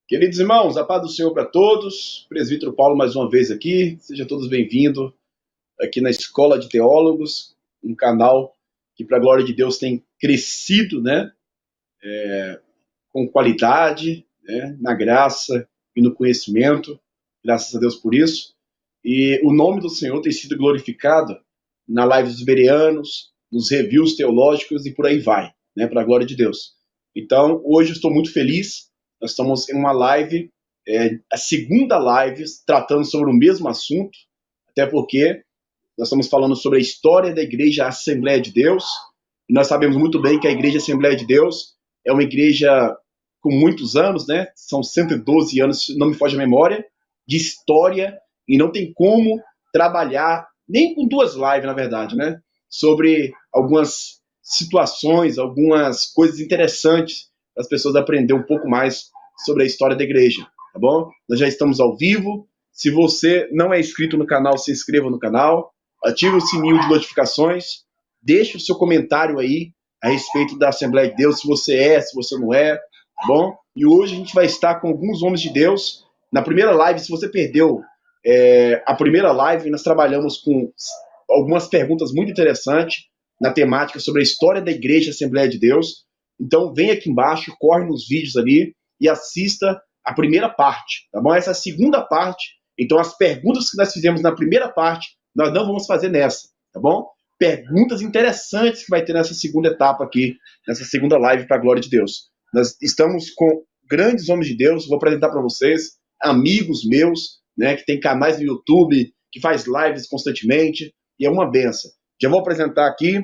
Queridos irmãos, a paz do Senhor para todos. Presbítero Paulo mais uma vez aqui. Sejam todos bem-vindos aqui na Escola de Teólogos, um canal que, para a glória de Deus, tem crescido, né? Com qualidade, né? Na graça e no conhecimento. Graças a Deus por isso. E o nome do Senhor tem sido glorificado na live dos bereanos, nos reviews teológicos e por aí vai, né? Para a glória de Deus. Então, hoje eu estou muito feliz. Nós estamos em uma live, a segunda live, tratando sobre o mesmo assunto, até porque nós estamos falando sobre a história da Igreja Assembleia de Deus, e nós sabemos muito bem que a Igreja Assembleia de Deus é uma igreja com muitos anos, né? São 112 anos, se não me foge a memória, de história, e não tem como trabalhar, nem com duas lives, na verdade, né? Sobre algumas situações, algumas coisas interessantes para as pessoas aprenderem um pouco mais sobre a história da igreja, tá bom? Nós já estamos ao vivo. Se você não é inscrito no canal, se inscreva no canal, ative o sininho de notificações, deixe o seu comentário aí a respeito da Assembleia de Deus, se você é, se você não é, tá bom? E hoje a gente vai estar com alguns homens de Deus. Na primeira live, se você perdeu a primeira live, nós trabalhamos com algumas perguntas muito interessantes na temática sobre a história da Igreja Assembleia de Deus. Então, vem aqui embaixo, corre nos vídeos ali e assista a primeira parte, tá bom? Essa é a segunda parte. Então, as perguntas que nós fizemos na primeira parte, nós não vamos fazer nessa, tá bom? Perguntas interessantes que vai ter nessa segunda etapa aqui, nessa segunda live para a glória de Deus. Nós estamos com grandes homens de Deus, vou apresentar para vocês, amigos meus, né, que tem canais no YouTube, que faz lives constantemente, e é uma benção. Já vou apresentar aqui,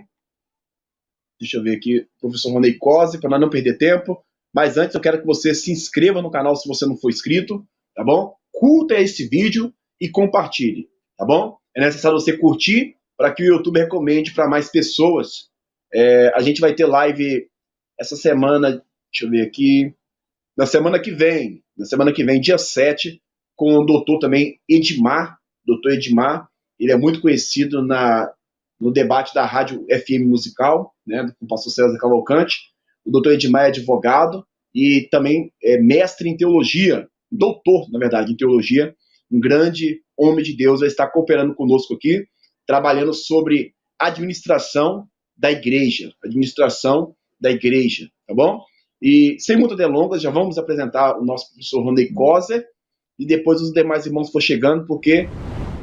deixa eu ver aqui, o professor Ronei Cose, para nós não perder tempo, mas antes eu quero que você se inscreva no canal se você não for inscrito, tá bom? Curta esse vídeo e compartilhe, tá bom? É necessário você curtir para que o YouTube recomende para mais pessoas. A gente vai ter live essa semana, deixa eu ver aqui, na semana que vem, dia 7, com o doutor também Edmar, ele é muito conhecido no debate da Rádio FM Musical, né, com o pastor César Cavalcante. O doutor Edmar é advogado e também é mestre em teologia, doutor, na verdade, em teologia, um grande homem de Deus, vai estar cooperando conosco aqui, trabalhando sobre administração da igreja, tá bom? E sem muitas delongas, já vamos apresentar o nosso professor Ronei Cose, e depois os demais irmãos for chegando, porque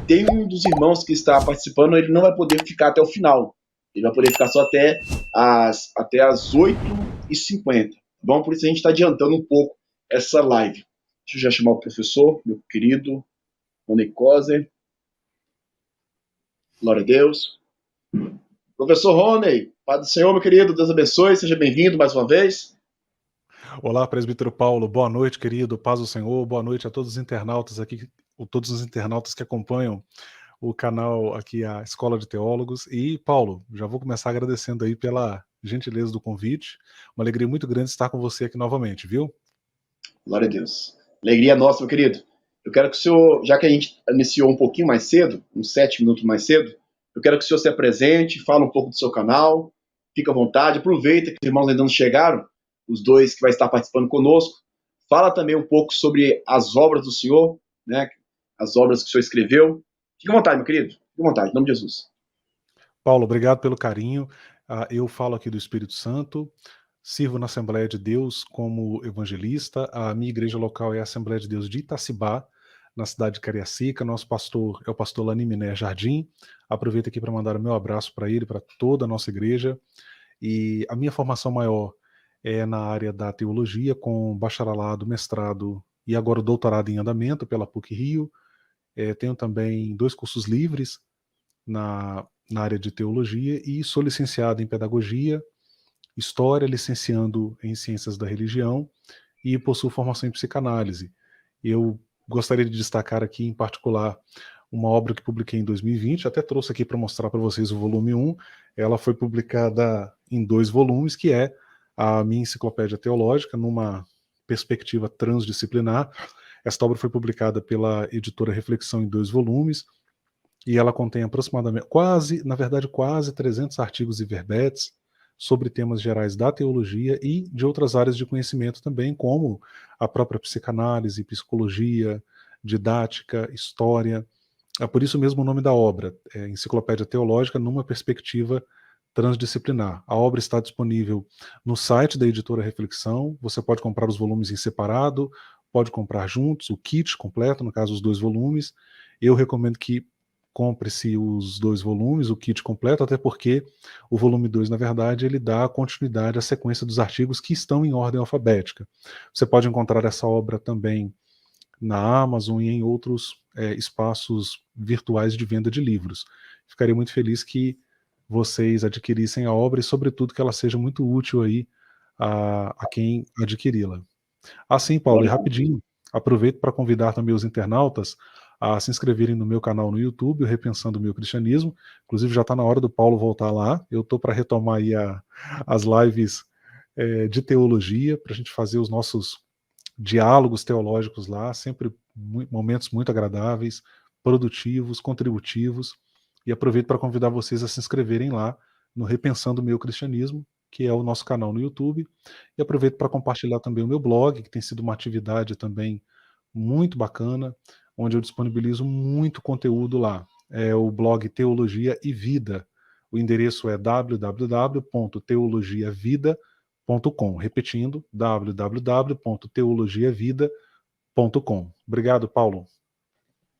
tem um dos irmãos que está participando, ele não vai poder ficar até o final. Ele vai poder ficar só até as 8h50. Tá bom? Por isso a gente está adiantando um pouco essa live. Deixa eu já chamar o professor, meu querido Ronei Cose. Glória a Deus. Professor Ronei, Pai do Senhor, meu querido, Deus abençoe, seja bem-vindo mais uma vez. Olá, presbítero Paulo, boa noite, querido, paz do Senhor, boa noite a todos os internautas aqui, todos os internautas que acompanham o canal aqui, a Escola de Teólogos. E, Paulo, já vou começar agradecendo aí pela gentileza do convite, uma alegria muito grande estar com você aqui novamente, viu? Glória a Deus. Alegria nossa, meu querido. Eu quero que o senhor, já que a gente iniciou um pouquinho mais cedo, uns 7 minutos mais cedo, eu quero que o senhor se apresente, fale um pouco do seu canal, fica à vontade, aproveita que os irmãos ainda não chegaram, os dois que vai estar participando conosco. Fala também um pouco sobre as obras do senhor, né? As obras que o senhor escreveu. Fica à vontade, meu querido. Fica à vontade, em nome de Jesus. Paulo, obrigado pelo carinho. Eu falo aqui do Espírito Santo, sirvo na Assembleia de Deus como evangelista. A minha igreja local é a Assembleia de Deus de Itacibá, na cidade de Cariacica. Nosso pastor é o pastor Lani Miné Jardim. Aproveito aqui para mandar o meu abraço para ele, para toda a nossa igreja. E a minha formação maior é na área da teologia, com bacharelado, mestrado e agora o doutorado em andamento pela PUC-Rio. Tenho também 2 cursos livres na área de teologia e sou licenciado em pedagogia, história, licenciando em ciências da religião e possuo formação em psicanálise. Eu gostaria de destacar aqui em particular uma obra que publiquei em 2020, até trouxe aqui para mostrar para vocês o volume 1, ela foi publicada em 2 volumes, que é a minha enciclopédia teológica, numa perspectiva transdisciplinar. Esta obra foi publicada pela editora Reflexão em 2 volumes, e ela contém aproximadamente, quase 300 artigos e verbetes sobre temas gerais da teologia e de outras áreas de conhecimento também, como a própria psicanálise, psicologia, didática, história. É por isso mesmo o nome da obra, Enciclopédia Teológica numa perspectiva transdisciplinar. A obra está disponível no site da editora Reflexão, você pode comprar os volumes em separado, pode comprar juntos, o kit completo, no caso os 2 volumes. Eu recomendo que compre-se os 2 volumes, o kit completo, até porque o volume 2, na verdade, ele dá continuidade à sequência dos artigos que estão em ordem alfabética. Você pode encontrar essa obra também na Amazon e em outros espaços virtuais de venda de livros. Ficaria muito feliz que vocês adquirissem a obra e, sobretudo, que ela seja muito útil aí a quem adquiri-la. Assim, Paulo, e rapidinho, aproveito para convidar também os internautas a se inscreverem no meu canal no YouTube, o Repensando o Meu Cristianismo. Inclusive, já está na hora do Paulo voltar lá. Eu estou para retomar aí as lives de teologia, para a gente fazer os nossos diálogos teológicos lá, sempre momentos muito agradáveis, produtivos, contributivos, e aproveito para convidar vocês a se inscreverem lá no Repensando o Meu Cristianismo, que é o nosso canal no YouTube, e aproveito para compartilhar também o meu blog, que tem sido uma atividade também muito bacana, onde eu disponibilizo muito conteúdo lá. É o blog Teologia e Vida. O endereço é www.teologiavida.com. Repetindo, www.teologiavida.com. Obrigado, Paulo.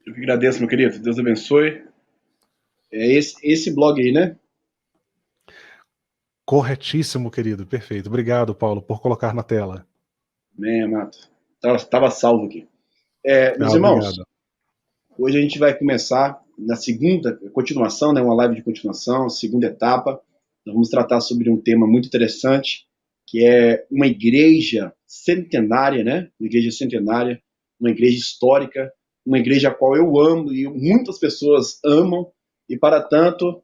Eu que agradeço, meu querido. Deus abençoe. É esse blog aí, né? Corretíssimo, querido. Perfeito. Obrigado, Paulo, por colocar na tela. Amém, amado. Estava salvo aqui. Meus irmãos, Obrigado. hoje a gente vai começar na segunda continuação, né, uma live de continuação, segunda etapa. Nós vamos tratar sobre um tema muito interessante, que é uma igreja centenária, né? Uma igreja centenária, uma igreja histórica, uma igreja a qual eu amo e muitas pessoas amam, e para tanto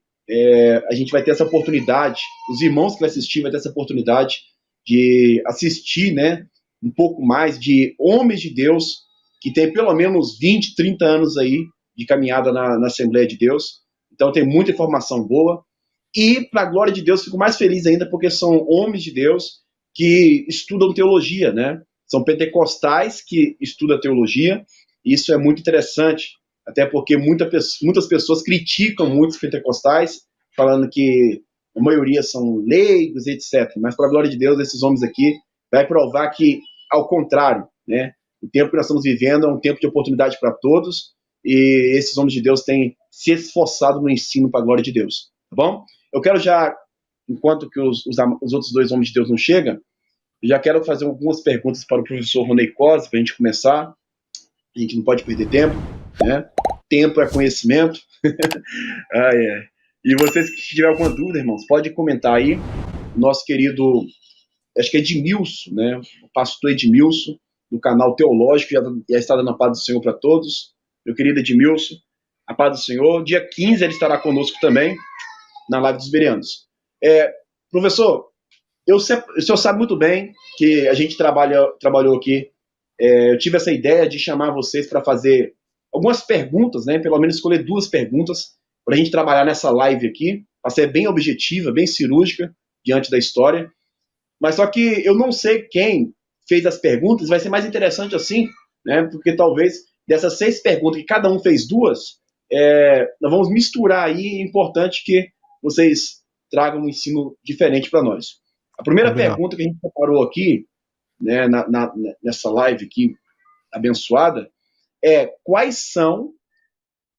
a gente vai ter essa oportunidade, os irmãos que vão assistir vai ter essa oportunidade de assistir, né, um pouco mais de homens de Deus que tem pelo menos 20, 30 anos aí de caminhada na Assembleia de Deus. Então tem muita informação boa. E, para a glória de Deus, fico mais feliz ainda porque são homens de Deus que estudam teologia, né? São pentecostais que estudam teologia. E isso é muito interessante, até porque muitas pessoas criticam muitos pentecostais, falando que a maioria são leigos, etc. Mas, para a glória de Deus, esses homens aqui vai provar que, ao contrário, né? O tempo que nós estamos vivendo é um tempo de oportunidade para todos, e esses homens de Deus têm se esforçado no ensino para a glória de Deus, tá bom? Eu quero já, enquanto que os outros 2 homens de Deus não chegam, eu já quero fazer algumas perguntas para o professor Ronei Cosi, para a gente começar. A gente não pode perder tempo, né? Tempo é conhecimento. E vocês que tiverem alguma dúvida, irmãos, pode comentar aí. Nosso querido, acho que é Edmilson, né? O pastor Edmilson, do canal Teológico, já está dando a paz do Senhor para todos. Meu querido Edmilson, a paz do Senhor. Dia 15 ele estará conosco também, na live dos Bereanos. Professor, o senhor sabe muito bem que a gente trabalhou aqui. Eu tive essa ideia de chamar vocês para fazer algumas perguntas, né? Pelo menos escolher 2 perguntas para a gente trabalhar nessa live aqui, para ser bem objetiva, bem cirúrgica diante da história. Mas só que eu não sei quem fez as perguntas, vai ser mais interessante assim, né? Porque talvez dessas 6 perguntas, que cada um fez 2, nós vamos misturar aí, é importante que vocês tragam um ensino diferente para nós. A primeira pergunta que a gente preparou aqui, né, nessa live aqui abençoada, é: quais são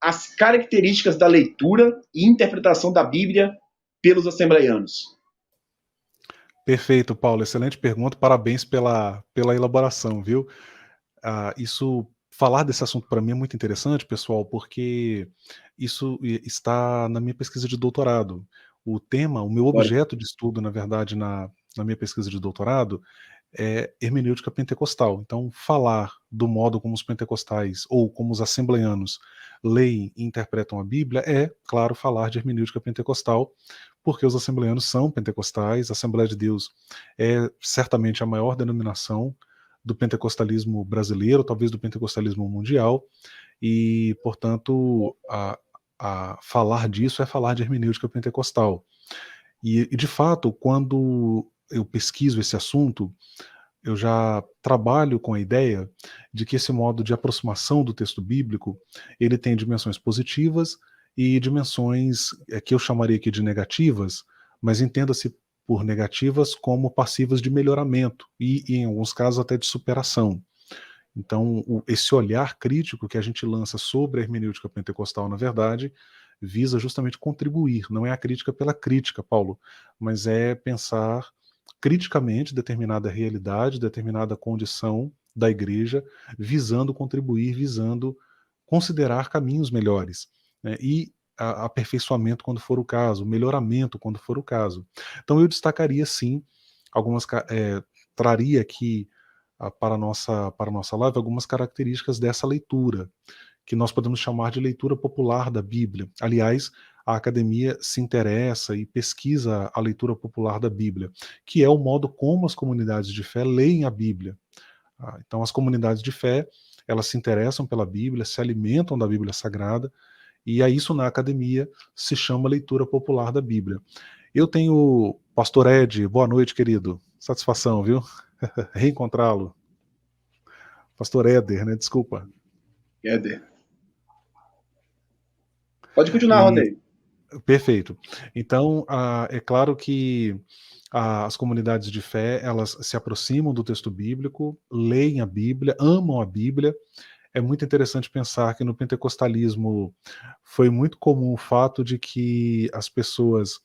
as características da leitura e interpretação da Bíblia pelos assembleianos? Perfeito, Paulo. Excelente pergunta. Parabéns pela elaboração, viu? Falar desse assunto para mim é muito interessante, pessoal, porque isso está na minha pesquisa de doutorado. O tema, o meu objeto de estudo, na verdade, na minha pesquisa de doutorado, é hermenêutica pentecostal. Então, falar do modo como os pentecostais ou como os assembleianos leem e interpretam a Bíblia é, claro, falar de hermenêutica pentecostal, porque os assembleianos são pentecostais. A Assembleia de Deus é certamente a maior denominação do pentecostalismo brasileiro, talvez do pentecostalismo mundial, e, portanto, falar disso é falar de hermenêutica pentecostal. E de fato, quando eu pesquiso esse assunto, eu já trabalho com a ideia de que esse modo de aproximação do texto bíblico, ele tem dimensões positivas e dimensões, que eu chamaria aqui de negativas, mas entenda-se por negativas como passivas de melhoramento e, em alguns casos, até de superação. Então, esse olhar crítico que a gente lança sobre a hermenêutica pentecostal, na verdade, visa justamente contribuir. Não é a crítica pela crítica, Paulo, mas é pensar criticamente determinada realidade, determinada condição da igreja, visando contribuir, visando considerar caminhos melhores, né? E aperfeiçoamento quando for o caso, melhoramento quando for o caso. Então eu destacaria sim algumas, traria aqui para a nossa live algumas características dessa leitura, que nós podemos chamar de leitura popular da Bíblia. Aliás, a academia se interessa e pesquisa a leitura popular da Bíblia, que é o modo como as comunidades de fé leem a Bíblia. Então, as comunidades de fé, elas se interessam pela Bíblia, se alimentam da Bíblia Sagrada, e a isso na academia se chama leitura popular da Bíblia. Eu tenho, Pastor Ed, boa noite, querido. Satisfação, viu? Reencontrá-lo. Pastor Éder, né? Desculpa. Éder. Pode continuar, E Rodney. perfeito. Então, é claro que as comunidades de fé, elas se aproximam do texto bíblico, leem a Bíblia, amam a Bíblia. É muito interessante pensar que no pentecostalismo foi muito comum o fato de que as pessoas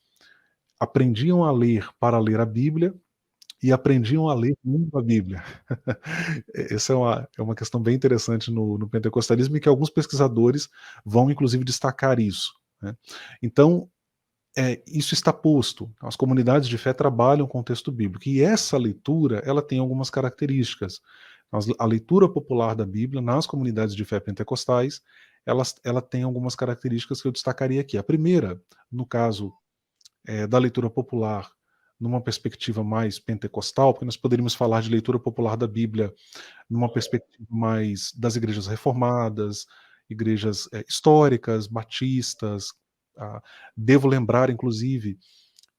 aprendiam a ler para ler a Bíblia e aprendiam a ler muito a Bíblia. Essa é uma questão bem interessante no pentecostalismo e que alguns pesquisadores vão inclusive destacar isso, né? Então, isso está posto. As comunidades de fé trabalham com o texto bíblico e essa leitura ela tem algumas características. A leitura popular da Bíblia nas comunidades de fé pentecostais ela tem algumas características que eu destacaria aqui. A primeira, no caso da leitura popular numa perspectiva mais pentecostal, porque nós poderíamos falar de leitura popular da Bíblia numa perspectiva mais das igrejas reformadas, igrejas históricas, batistas. ah, Devo lembrar, inclusive,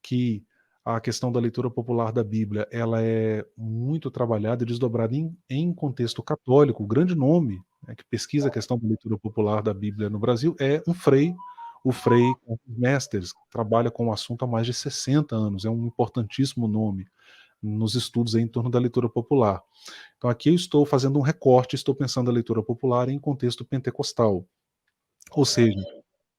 que a questão da leitura popular da Bíblia ela é muito trabalhada e desdobrada em contexto católico. O grande nome, né, que pesquisa a questão da leitura popular da Bíblia no Brasil é um frei, o Frei Mesters, que trabalha com o assunto há mais de 60 anos. É um importantíssimo nome nos estudos em torno da leitura popular. Então aqui eu estou fazendo um recorte, estou pensando a leitura popular em contexto pentecostal, ou seja,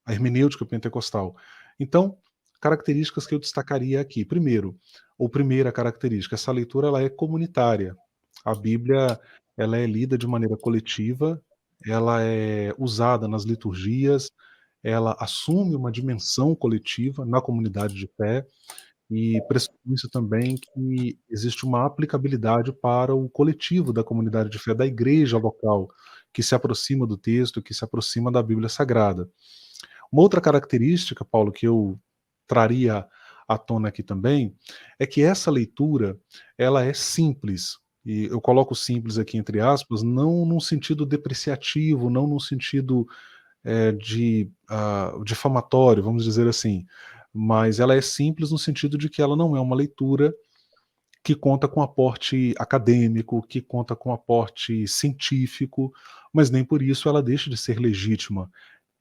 a hermenêutica pentecostal. Então, características que eu destacaria aqui. Primeiro, ou primeira característica, essa leitura ela é comunitária. A Bíblia ela é lida de maneira coletiva, ela é usada nas liturgias, ela assume uma dimensão coletiva na comunidade de fé, e pressupõe-se também que existe uma aplicabilidade para o coletivo da comunidade de fé, da igreja local, que se aproxima do texto, que se aproxima da Bíblia Sagrada. Uma outra característica, Paulo, que eu traria à tona aqui também, é que essa leitura, ela é simples. E eu coloco simples aqui entre aspas, não num sentido depreciativo, não num sentido difamatório, vamos dizer assim, mas ela é simples no sentido de que ela não é uma leitura que conta com aporte acadêmico, que conta com aporte científico, mas nem por isso ela deixa de ser legítima.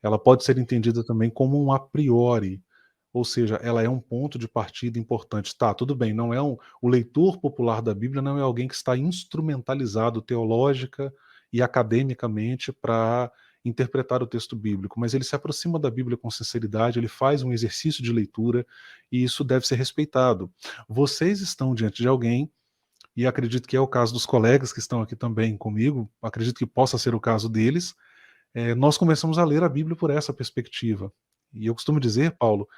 Ela pode ser entendida também como um a priori, ou seja, ela é um ponto de partida importante. Tá, tudo bem, não é o leitor popular da Bíblia não é alguém que está instrumentalizado teológica e academicamente para interpretar o texto bíblico, mas ele se aproxima da Bíblia com sinceridade, ele faz um exercício de leitura e isso deve ser respeitado. Vocês estão diante de alguém, e acredito que é o caso dos colegas que estão aqui também comigo, acredito que possa ser o caso deles, nós começamos a ler a Bíblia por essa perspectiva. E eu costumo dizer, Paulo,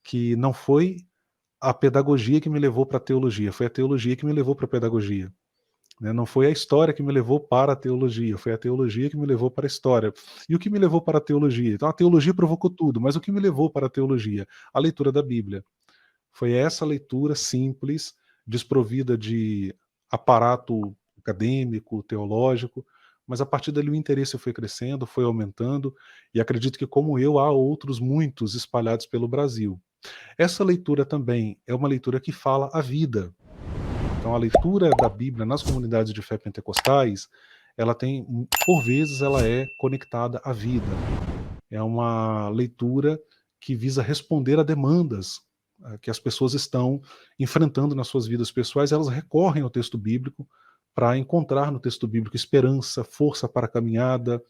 que não foi a pedagogia que me levou para a teologia, foi a teologia que me levou para a pedagogia. Né? Não foi a história que me levou para a teologia, foi a teologia que me levou para a história. E o que me levou para a teologia? Então a teologia provocou tudo, mas o que me levou para a teologia? A leitura da Bíblia. Foi essa leitura simples, desprovida de aparato acadêmico, teológico, mas a partir dali o interesse foi crescendo, foi aumentando, e acredito que como eu há outros muitos espalhados pelo Brasil. Essa leitura também é uma leitura que fala a vida. Então, a leitura da Bíblia nas comunidades de fé pentecostais, ela tem, por vezes, ela é conectada à vida. É uma leitura que visa responder a demandas que as pessoas estão enfrentando nas suas vidas pessoais. Elas recorrem ao texto bíblico para encontrar no texto bíblico esperança, força para a caminhada,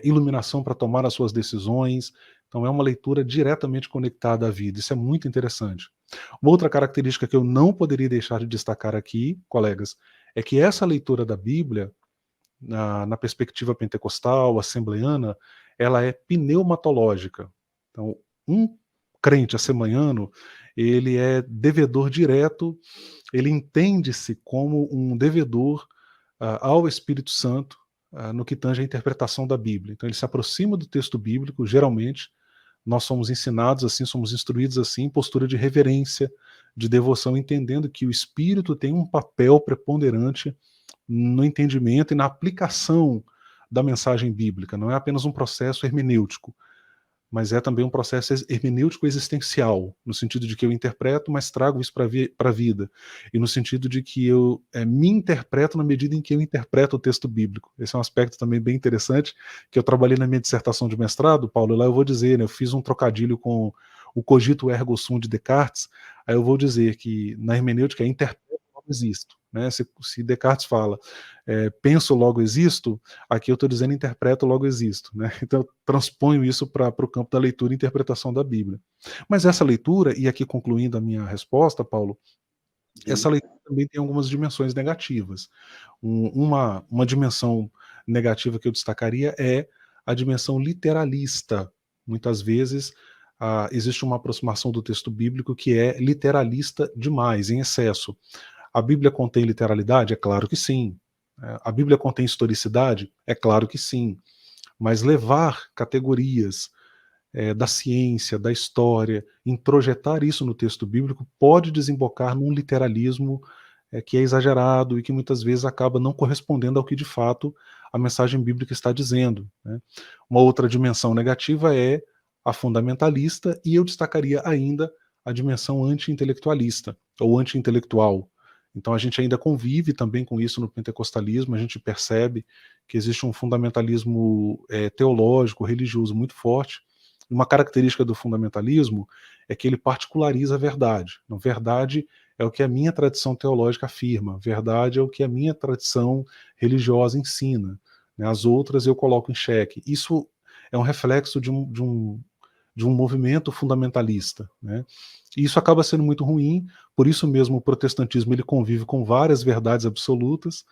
iluminação para tomar as suas decisões. Então é uma leitura diretamente conectada à vida. Isso é muito interessante. Uma outra característica que eu não poderia deixar de destacar aqui, colegas, é que essa leitura da Bíblia, na perspectiva pentecostal, assembleana, ela é pneumatológica. Então, um crente assembleano, ele é devedor direto, ele entende-se como um devedor ao Espírito Santo no que tange a interpretação da Bíblia. Então ele se aproxima do texto bíblico, geralmente, nós somos ensinados assim, somos instruídos assim, em postura de reverência, de devoção, entendendo que o Espírito tem um papel preponderante no entendimento e na aplicação da mensagem bíblica. Não é apenas um processo hermenêutico, mas é também um processo hermenêutico existencial, no sentido de que eu interpreto, mas trago isso para a vida, e no sentido de que eu me interpreto na medida em que eu interpreto o texto bíblico. Esse é um aspecto também bem interessante, que eu trabalhei na minha dissertação de mestrado, Paulo, e lá eu vou dizer, né, eu fiz um trocadilho com o cogito ergo sum de Descartes, aí eu vou dizer que na hermenêutica é interpreto logo existo. Né? Se Descartes fala penso logo existo, aqui eu estou dizendo interpreto logo existo. Né? Então eu transponho isso para o campo da leitura e interpretação da Bíblia. Mas essa leitura, e aqui concluindo a minha resposta, Paulo, essa leitura também tem algumas dimensões negativas. Uma dimensão negativa que eu destacaria é a dimensão literalista. Muitas vezes existe uma aproximação do texto bíblico que é literalista demais, em excesso. A Bíblia contém literalidade? É claro que sim. A Bíblia contém historicidade? É claro que sim. Mas levar categorias da ciência, da história, introjetar isso no texto bíblico pode desembocar num literalismo que é exagerado e que muitas vezes acaba não correspondendo ao que de fato a mensagem bíblica está dizendo. Né? Uma outra dimensão negativa é a fundamentalista, e eu destacaria ainda a dimensão anti-intelectualista ou anti-intelectual. Então a gente ainda convive também com isso no pentecostalismo, a gente percebe que existe um fundamentalismo teológico, religioso muito forte. Uma característica do fundamentalismo é que ele particulariza a verdade. Não, verdade é o que a minha tradição teológica afirma, verdade é o que a minha tradição religiosa ensina. Né? As outras eu coloco em xeque. Isso é um reflexo de um movimento fundamentalista. Né? E isso acaba sendo muito ruim, por isso mesmo o protestantismo ele convive com várias verdades absolutas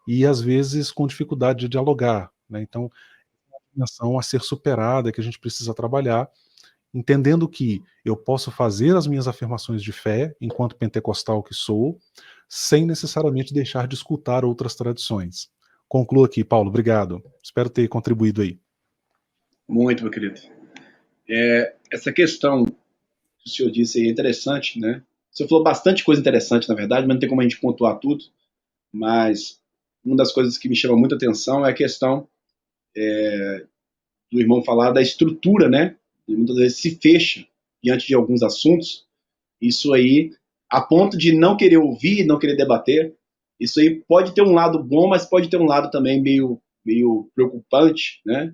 e às vezes com dificuldade de dialogar. Né? Então, é uma dimensão a ser superada, que a gente precisa trabalhar, entendendo que eu posso fazer as minhas afirmações de fé, enquanto pentecostal que sou, sem necessariamente deixar de escutar outras tradições. Concluo aqui, Paulo, obrigado. Espero ter contribuído aí. Muito, meu querido. Essa questão que o senhor disse aí é interessante, né? O senhor falou bastante coisa interessante, na verdade, mas não tem como a gente pontuar tudo. Mas uma das coisas que me chama muita atenção é a questão do irmão falar da estrutura, né? E muitas vezes se fecha diante de alguns assuntos. Isso aí, a ponto de não querer ouvir, não querer debater. Isso aí pode ter um lado bom, mas pode ter um lado também meio preocupante, né?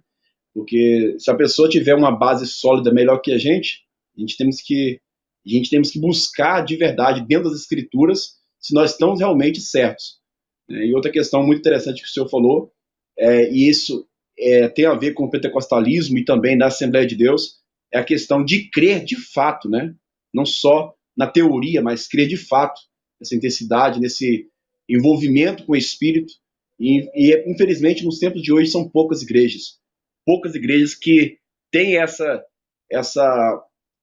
Porque se a pessoa tiver uma base sólida melhor que a gente temos que buscar de verdade dentro das escrituras se nós estamos realmente certos. E outra questão muito interessante que o senhor falou, e isso tem a ver com o pentecostalismo e também da Assembleia de Deus, é a questão de crer de fato, né? Não só na teoria, mas crer de fato nessa intensidade, nesse envolvimento com o Espírito. E infelizmente, nos tempos de hoje, são poucas igrejas que têm essa,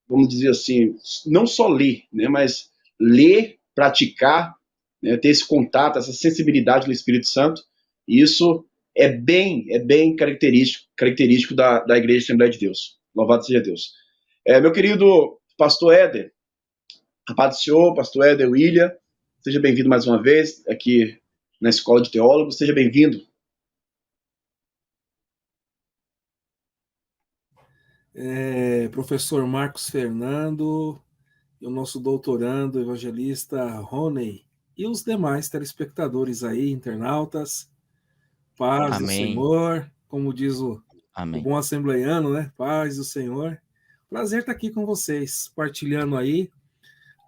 vamos dizer assim, não só ler, né, mas ler, praticar, né, ter esse contato, essa sensibilidade do Espírito Santo. E isso é bem característico da Igreja Assembleia de Deus. Louvado seja Deus. Meu querido pastor Éder, a paz do Senhor, pastor Éder William, seja bem-vindo mais uma vez aqui na Escola de Teólogos, seja bem-vindo. professor Marcos Fernando, e o nosso doutorando, evangelista Rony, e os demais telespectadores aí, internautas, paz do Amém. Senhor, como diz o Amém. bom assembleiano, né? Paz do Senhor. Prazer estar aqui com vocês, partilhando aí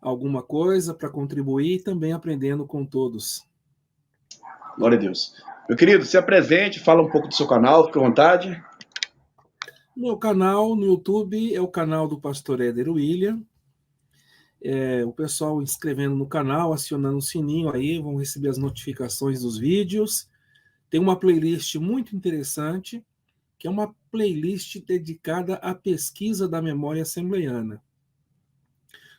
alguma coisa para contribuir e também aprendendo com todos. Glória a Deus. Meu querido, se apresente, fala um pouco do seu canal, fique à vontade. Meu canal no YouTube é o canal do pastor Éder William. O pessoal inscrevendo no canal, acionando o sininho aí, vão receber as notificações dos vídeos. Tem uma playlist muito interessante, que é uma playlist dedicada à pesquisa da memória assembleiana.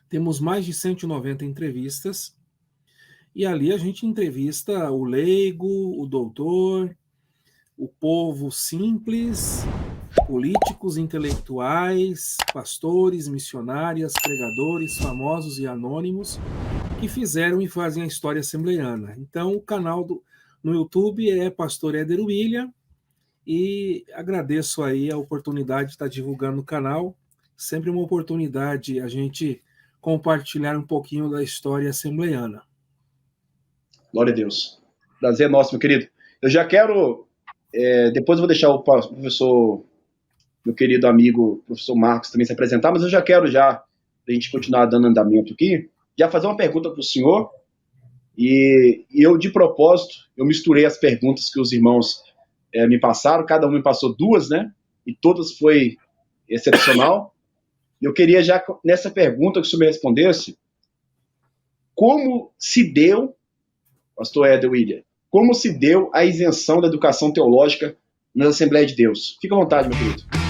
Temos mais de 190 entrevistas, e ali a gente entrevista o leigo, o doutor, o povo simples, políticos, intelectuais, pastores, missionárias, pregadores, famosos e anônimos, que fizeram e fazem a história assembleiana. Então, o canal no YouTube é Pastor Éder William, e agradeço aí a oportunidade de estar divulgando o canal. Sempre uma oportunidade a gente compartilhar um pouquinho da história assembleiana. Glória a Deus. Prazer nosso, meu querido. Eu já quero, depois eu vou deixar o professor, meu querido amigo, professor Marcos, também se apresentar, mas eu já quero pra gente continuar dando andamento aqui, já fazer uma pergunta para o senhor, e eu, de propósito, eu misturei as perguntas que os irmãos me passaram, cada um me passou duas, né? E todas foi excepcional. Eu queria já, nessa pergunta que o senhor me respondesse, como se deu, pastor Éder William, como se deu a isenção da educação teológica nas Assembleias de Deus? Fica à vontade, meu querido.